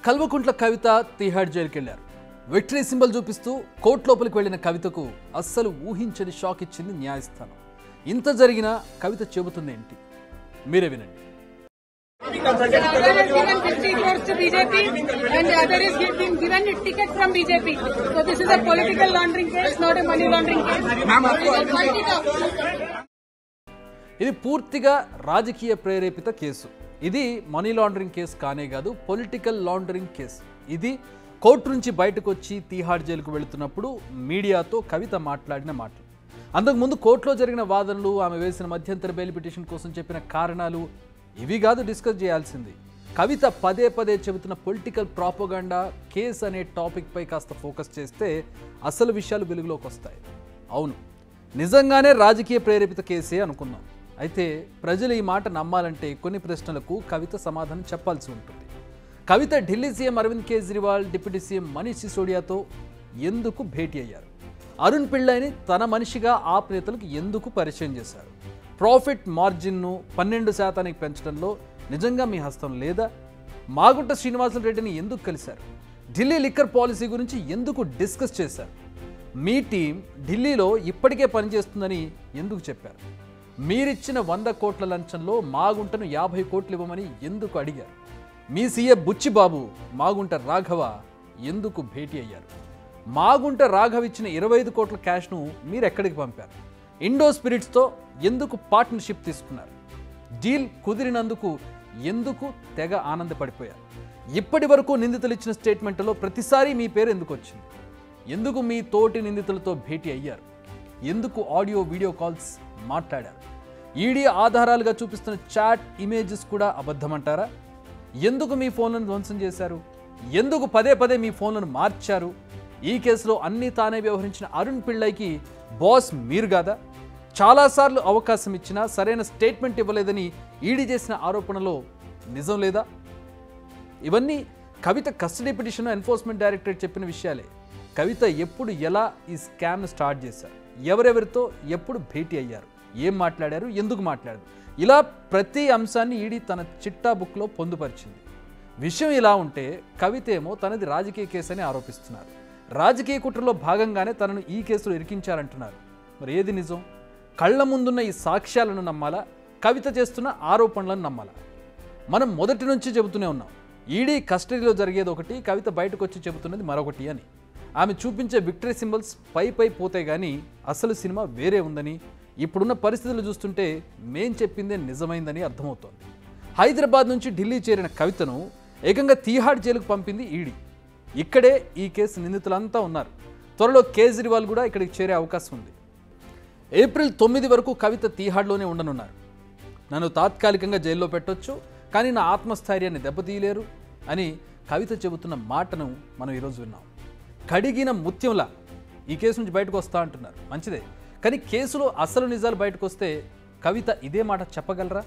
కల్వకుంట్ల కవిత తిహాడ్ జైలుకి వెళ్లారు. Victory symbol చూపిస్తూ కోర్టు లోపలికి వెళ్లిన కవితకు అస్సలు ఊహించని షాక్ ఇచ్చింది న్యాయస్థానం. ఇంత జరిగినా కవిత చెబుతుంది ఏంటి మీరే వినండి. ఇది పూర్తిగా రాజకీయ ప్రేరేపిత కేసు. ఇది మనీ లాండరింగ్ కేసు కానే కాదు, పొలిటికల్ లాండరింగ్ కేసు. ఇది కోర్టు నుంచి బయటకు వచ్చి తిహాడ్ జైలుకు వెళుతున్నప్పుడు మీడియాతో కవిత మాట్లాడిన మాటలు, అంతకుముందు కోర్టులో జరిగిన వాదనలు, ఆమె వేసిన మధ్యంతర బెయిల్ పిటిషన్ కోసం చెప్పిన కారణాలు, ఇవి కాదు డిస్కస్ చేయాల్సింది. కవిత పదే పదే చెబుతున్న పొలిటికల్ ప్రాపగాండా కేసు అనే టాపిక్ పై కాస్త ఫోకస్ చేస్తే అసలు విషయాలు వెలుగులోకి వస్తాయి. అవును, నిజంగానే రాజకీయ ప్రేరేపిత కేసే అనుకుందాం. అయితే ప్రజలు ఈ మాట నమ్మాలంటే కొన్ని ప్రశ్నలకు కవిత సమాధానం చెప్పాల్సి ఉంటుంది. Kavitha Delhi CM Arvind Kejriwal, deputy CM Manish సిసోడియాతో ఎందుకు భేటీ అయ్యారు? అరుణ్ పిళ్ళైని తన మనిషిగా ఆప్ నేతలకు ఎందుకు పరిచయం చేశారు? ప్రాఫిట్ మార్జిన్ను 12% పెంచడంలో నిజంగా మీ హస్తం లేదా? మాగుంట శ్రీనివాసరెడ్డిని ఎందుకు కలిశారు? ఢిల్లీ లిక్కర్ పాలసీ గురించి ఎందుకు డిస్కస్ చేశారు? మీ టీం ఢిల్లీలో ఇప్పటికే పనిచేస్తుందని ఎందుకు చెప్పారు? మీరిచ్చిన 100 కోట్ల లంచంలో మాగుంటను 50 కోట్లు ఇవ్వమని ఎందుకు అడిగారు? మీ సీఎం బుచ్చిబాబు మాగుంట రాఘవ ఎందుకు భేటీ అయ్యారు? మాగుంట రాఘవ్ ఇచ్చిన 25 కోట్ల క్యాష్ను మీరు ఎక్కడికి పంపారు? ఇండో స్పిరిట్స్తో ఎందుకు పార్ట్నర్షిప్ తీసుకున్నారు? డీల్ కుదిరినందుకు ఎందుకు తెగ ఆనందపడిపోయారు? ఇప్పటి వరకు నిందితులు ఇచ్చిన స్టేట్మెంట్లో ప్రతిసారి మీ పేరు ఎందుకు వచ్చింది? ఎందుకు మీ తోటి నిందితులతో భేటీ అయ్యారు? ఎందుకు ఆడియో వీడియో కాల్స్ మాట్లాడారు? ఈడీ ఆధారాలుగా చూపిస్తున్న చాట్ ఇమేజెస్ కూడా అబద్ధమంటారా? ఎందుకు మీ ఫోన్లను ధ్వంసం చేశారు? ఎందుకు పదే పదే మీ ఫోన్లను మార్చారు? ఈ కేసులో అన్నీ తానే వ్యవహరించిన అరుణ్ పిళ్ళైకి బాస్ మీరు కాదా? చాలాసార్లు అవకాశం ఇచ్చినా సరైన స్టేట్మెంట్ ఇవ్వలేదని ఈడీ చేసిన ఆరోపణలో నిజం లేదా? ఇవన్నీ కవిత కస్టడీ పిటిషన్ ఎన్ఫోర్స్మెంట్ డైరెక్టరేట్ చెప్పిన విషయాలే. కవిత ఎప్పుడు ఎలా ఈ స్కామ్ను స్టార్ట్ చేశారు? ఎవరెవరితో ఎప్పుడు భేటీ అయ్యారు? ఏం మాట్లాడారు? ఎందుకు మాట్లాడారు? ఇలా ప్రతి అంశాన్ని ఈడీ తన చిట్టా బుక్లో పొందుపరిచింది. విషయం ఇలా ఉంటే కవిత ఏమో తనది రాజకీయ కేసు అని ఆరోపిస్తున్నారు. రాజకీయ కుట్రలో భాగంగానే తనను ఈ కేసులో ఇరికించారంటున్నారు. మరి ఏది నిజం? కళ్ల ముందున్న ఈ సాక్ష్యాలను నమ్మాలా? కవిత చేస్తున్న ఆరోపణలను నమ్మాలా? మనం మొదటి నుంచి చెబుతూనే ఉన్నాం, ఈడీ కస్టడీలో జరిగేది ఒకటి, కవిత బయటకు వచ్చి చెబుతున్నది మరొకటి అని. ఆమె చూపించే విక్టరీ సింబల్స్ పై పోతే కానీ అసలు సినిమా వేరే ఉందని, ఇప్పుడున్న పరిస్థితులు చూస్తుంటే మేం చెప్పిందే నిజమైందని అర్థమవుతోంది. హైదరాబాద్ నుంచి ఢిల్లీ చేరిన కవితను ఏకంగా తిహాడ్ జైలుకు పంపింది ఈడీ. ఇక్కడే ఈ కేసు నిందితులంతా ఉన్నారు. త్వరలో కేజ్రీవాల్ కూడా ఇక్కడికి చేరే అవకాశం ఉంది. ఏప్రిల్ 9 వరకు కవిత తిహాడ్లోనే ఉండనున్నారు. నన్ను తాత్కాలికంగా జైల్లో పెట్టొచ్చు, కానీ నా ఆత్మస్థైర్యాన్ని దెబ్బతీయలేరు అని కవిత చెబుతున్న మాటను మనం ఈరోజు విన్నాం. కడిగిన ముత్యంలా ఈ కేసు నుంచి బయటకు వస్తా అంటున్నారు. మంచిదే, కానీ కేసులో అసలు నిజాలు బయటకు వస్తే కవిత ఇదే మాట చెప్పగలరా?